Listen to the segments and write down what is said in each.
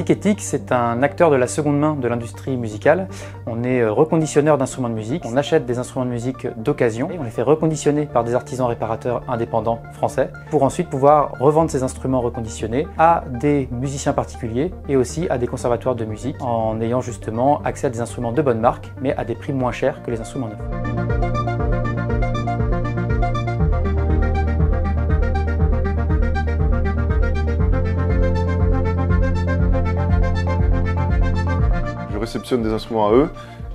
Ticketic, c'est un acteur de la seconde main de l'industrie musicale. On est reconditionneur d'instruments de musique. On achète des instruments de musique d'occasion et on les fait reconditionner par des artisans réparateurs indépendants français pour ensuite pouvoir revendre ces instruments reconditionnés à des musiciens particuliers et aussi à des conservatoires de musique en ayant justement accès à des instruments de bonne marque mais à des prix moins chers que les instruments neufs. Je réceptionne des instruments à eux,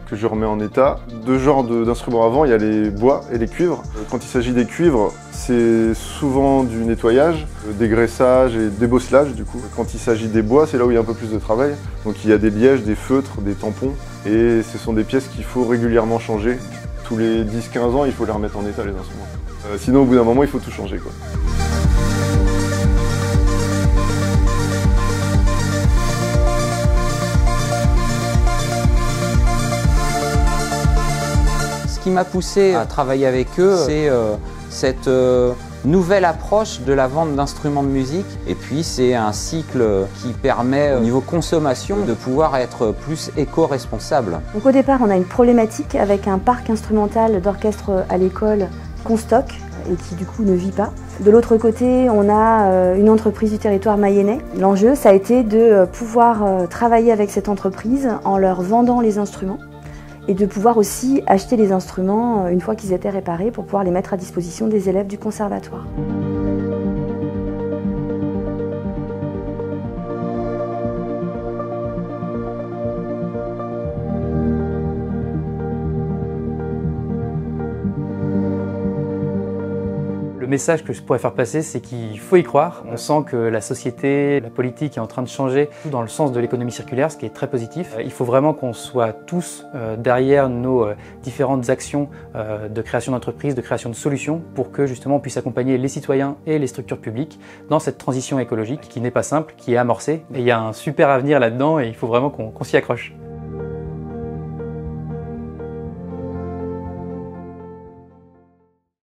que je remets en état. Deux genres d'instruments avant, il y a les bois et les cuivres. Quand il s'agit des cuivres, c'est souvent du nettoyage, dégraissage et débosselage du coup. Quand il s'agit des bois, c'est là où il y a un peu plus de travail. Donc il y a des lièges, des feutres, des tampons. Et ce sont des pièces qu'il faut régulièrement changer. Tous les 10-15 ans, il faut les remettre en état les instruments. Sinon au bout d'un moment, il faut tout changer, quoi. Ce qui m'a poussé à travailler avec eux, c'est cette nouvelle approche de la vente d'instruments de musique. Et puis c'est un cycle qui permet au niveau consommation de pouvoir être plus éco-responsable. Donc au départ, on a une problématique avec un parc instrumental d'orchestre à l'école qu'on stocke et qui du coup ne vit pas. De l'autre côté, on a une entreprise du territoire mayennais. L'enjeu, ça a été de pouvoir travailler avec cette entreprise en leur vendant les instruments et de pouvoir aussi acheter les instruments une fois qu'ils étaient réparés pour pouvoir les mettre à disposition des élèves du conservatoire. Le message que je pourrais faire passer, c'est qu'il faut y croire. On sent que la société, la politique est en train de changer dans le sens de l'économie circulaire, ce qui est très positif. Il faut vraiment qu'on soit tous derrière nos différentes actions de création d'entreprises, de création de solutions pour que justement on puisse accompagner les citoyens et les structures publiques dans cette transition écologique qui n'est pas simple, qui est amorcée. Et il y a un super avenir là-dedans et il faut vraiment qu'on s'y accroche.